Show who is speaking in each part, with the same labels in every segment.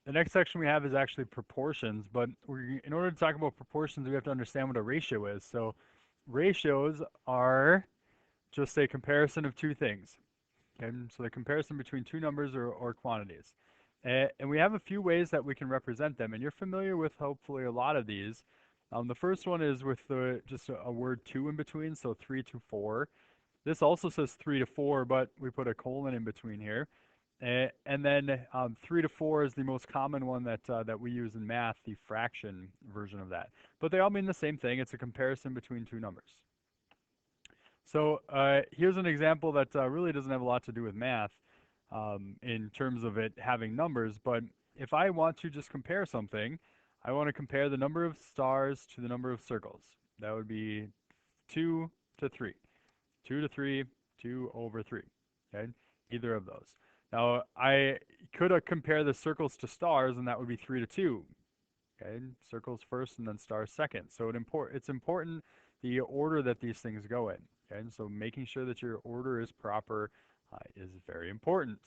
Speaker 1: The next section we have is actually proportions, but in order to talk about proportions, we have to understand what a ratio is. So ratios are just a comparison of two things. Okay? So the comparison between two numbers or quantities. And we have a few ways that we can represent them, and you're familiar with hopefully a lot of these. The first one is with just a word 2 in between, so 3 to 4. This also says 3 to 4, but we put a colon in between here. And then 3 to 4 is the most common one that we use in math, the fraction version of that. But they all mean the same thing. It's a comparison between two numbers. So here's an example that really doesn't have a lot to do with math in terms of it having numbers. But if I want to just compare something, I want to compare the number of stars to the number of circles. That would be 2 to 3. 2 to 3, 2 over 3. Okay, either of those. Now I could compare the circles to stars, and that would be 3 to 2. Okay, circles first and then stars second. So it's important the order that these things go in. Okay, and so making sure that your order is proper is very important.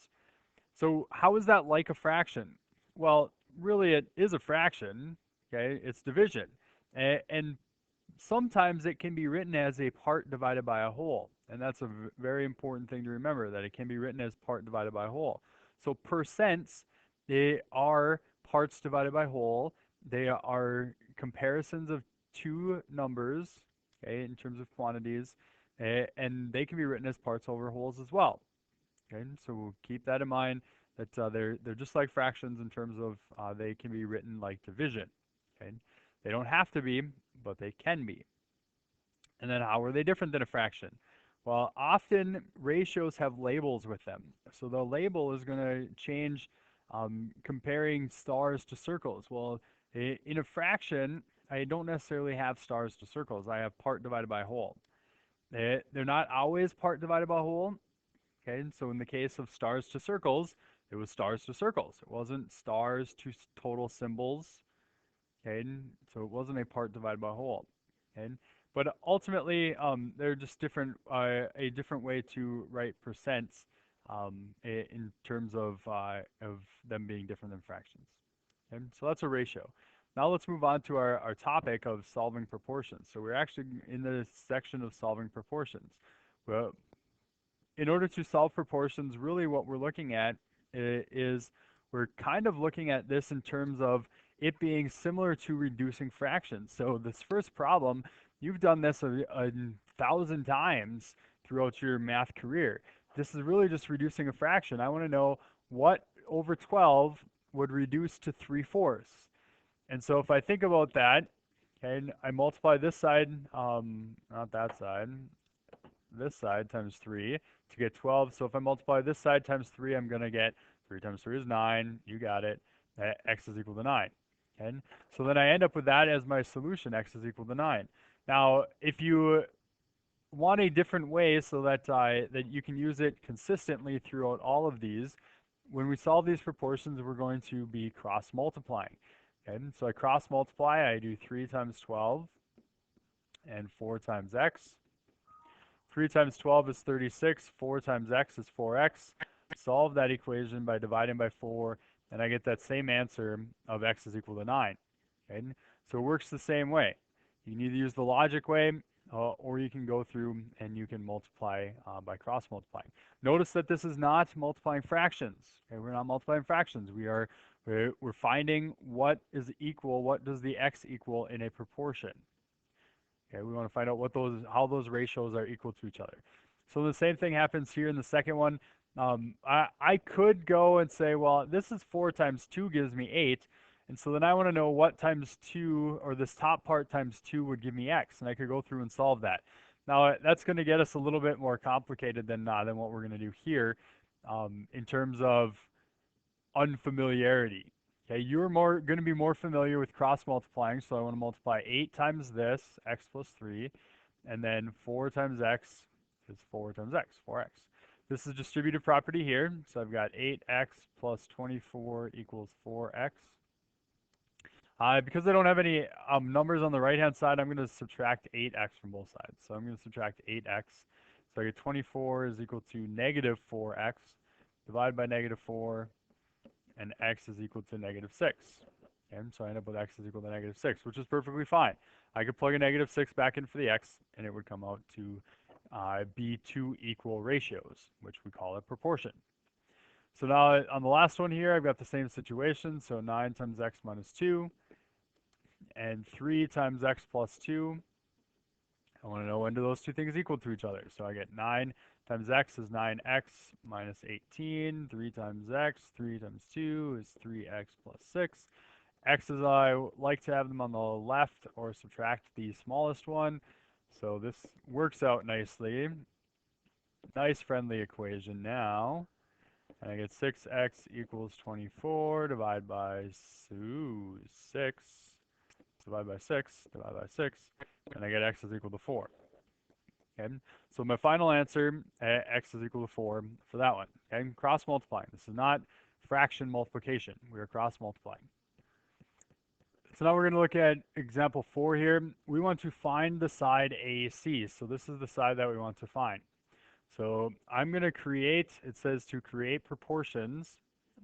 Speaker 1: So how is that like a fraction? Well, really it is a fraction. Okay, it's division, and sometimes it can be written as a part divided by a whole. And that's a very important thing to remember, that it can be written as part divided by a whole. So percents, they are parts divided by whole. They are comparisons of two numbers, okay, in terms of quantities, and they can be written as parts over wholes as well. Okay, so we'll keep that in mind, that they're just like fractions in terms of they can be written like division. Okay, they don't have to be, but they can be. And then how are they different than a fraction? Well, often ratios have labels with them. So the label is going to change comparing stars to circles. Well, in a fraction, I don't necessarily have stars to circles. I have part divided by whole. They're not always part divided by whole. Okay, so in the case of stars to circles, it was stars to circles. It wasn't stars to total symbols. Okay, so it wasn't a part divided by whole. Okay, but ultimately, they're just a different way to write percents in terms of them being different than fractions. Okay, so that's a ratio. Now let's move on to our topic of solving proportions. So we're actually in the section of solving proportions. Well, in order to solve proportions, really what we're looking at is we're kind of looking at this in terms of it being similar to reducing fractions. So this first problem, you've done this a thousand times throughout your math career. This is really just reducing a fraction. I want to know what over 12 would reduce to 3/4. And so if I think about that, okay, and I multiply this side, not that side, this side times 3 to get 12. So if I multiply this side times 3, I'm going to get 3 times 3 is 9. You got it. X is equal to 9. Okay? So then I end up with that as my solution. X is equal to 9. Now, if you want a different way so that you can use it consistently throughout all of these, when we solve these proportions, we're going to be cross multiplying. Okay? So I cross multiply. I do 3 times 12 and 4 times x. 3 times 12 is 36. 4 times x is 4x. Solve that equation by dividing by 4, and I get that same answer of x is equal to 9. Okay? So it works the same way. You can either use the logic way, or you can go through and you can multiply by cross multiplying. Notice that this is not multiplying fractions. Okay? We're not multiplying fractions. We're finding what is equal, what does the x equal in a proportion. Okay, we want to find out how those ratios are equal to each other. So the same thing happens here in the second one. I could go and say, well, this is 4 times 2 gives me 8. And so then I want to know what times 2, or this top part times 2 would give me x. And I could go through and solve that. Now, that's going to get us a little bit more complicated than what we're going to do here in terms of unfamiliarity. Okay, you're going to be more familiar with cross multiplying, so I want to multiply 8 times this, x plus 3, and then 4 times x is 4 times x, 4x. This is distributive property here, so I've got 8x plus 24 equals 4x. Because I don't have any numbers on the right-hand side, I'm going to subtract 8x from both sides. So I'm going to subtract 8x. So I get 24 is equal to negative 4x. Divide by negative 4, and x is equal to -6. Okay, so I end up with x is equal to -6, which is perfectly fine. I could plug a -6 back in for the x, and it would come out to be two equal ratios, which we call a proportion. So now on the last one here, I've got the same situation. So 9 times x minus 2 and 3 times x plus 2. I want to know when do those two things equal to each other. So I get 9 times x is 9x minus 18. 3 times x, 3 times 2 is 3x plus 6. X's, I like to have them on the left or subtract the smallest one. So this works out nicely. Nice friendly equation now. And I get 6x equals 24 divided by 6. Divide by 6, divide by 6, and I get x is equal to 4. Okay, so my final answer, x is equal to 4 for that one. Okay, cross multiplying. This is not fraction multiplication. We are cross multiplying. So now we're going to look at example 4 here. We want to find the side AC. So this is the side that we want to find. So I'm going to create, it says to create proportions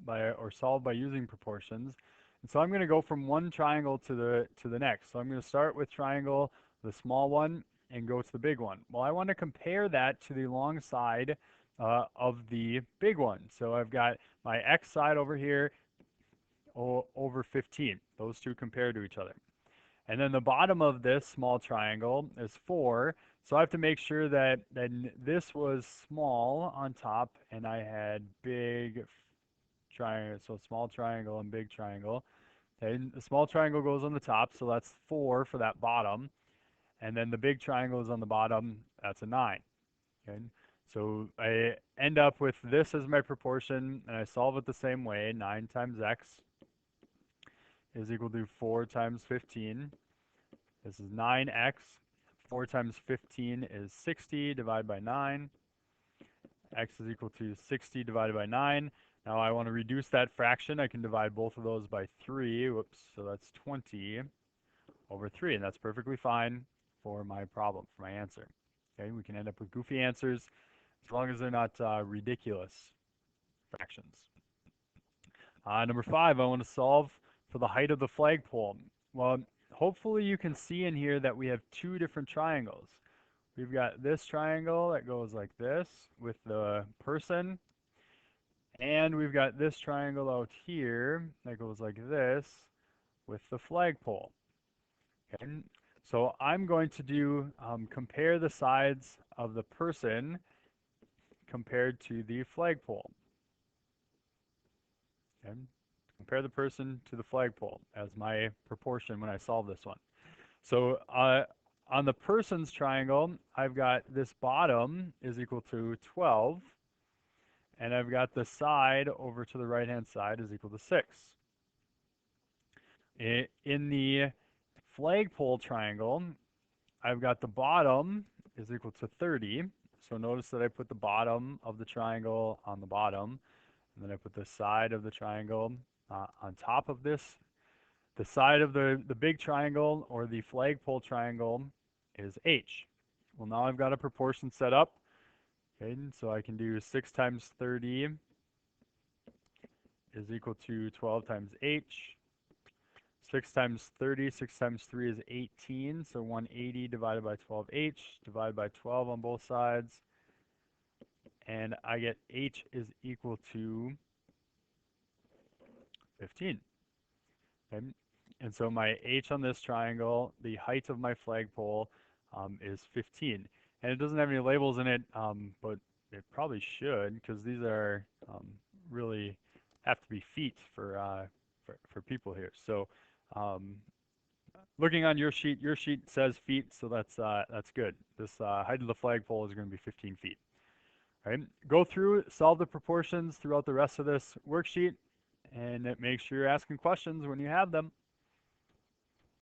Speaker 1: or solve by using proportions. And so I'm going to go from one triangle to the next. So I'm going to start with triangle, the small one, and go to the big one. Well, I want to compare that to the long side of the big one. So I've got my x side over here over 15. Those two compare to each other. And then the bottom of this small triangle is 4. So I have to make sure that this was small on top and I had big triangle. So small triangle and big triangle. Okay, the small triangle goes on the top, so that's 4 for that bottom. And then the big triangle is on the bottom, that's a 9. Okay, so I end up with this as my proportion, and I solve it the same way. 9 times x is equal to 4 times 15. This is 9x. 4 times 15 is 60 divided by 9. X is equal to 60 divided by 9. Now I want to reduce that fraction. I can divide both of those by 3. Whoops, so that's 20 over 3, and that's perfectly fine for my problem, for my answer. Okay, we can end up with goofy answers as long as they're not ridiculous fractions. Number 5, I want to solve for the height of the flagpole. Well, hopefully you can see in here that we have two different triangles. We've got this triangle that goes like this with the person, and we've got this triangle out here that goes like this with the flagpole. Okay, so I'm going to do compare the sides of the person compared to the flagpole. Okay, compare the person to the flagpole as my proportion when I solve this one. So on the person's triangle, I've got this bottom is equal to 12, and I've got the side over to the right-hand side is equal to 6. In the flagpole triangle, I've got the bottom is equal to 30. So notice that I put the bottom of the triangle on the bottom, and then I put the side of the triangle on top of this. The side of the big triangle or the flagpole triangle is h. Well, now I've got a proportion set up. Okay, so I can do 6 times 30 is equal to 12 times h. 6 times 30, 6 times 3 is 18, so 180 divided by 12h, divided by 12 on both sides, and I get h is equal to 15. Okay? And so my h on this triangle, the height of my flagpole is 15. And it doesn't have any labels in it, but it probably should, because these are really have to be feet for people here. So looking on your sheet says feet, so that's good. This height of the flagpole is going to be 15 feet. All right, go through, solve the proportions throughout the rest of this worksheet, and make sure you're asking questions when you have them.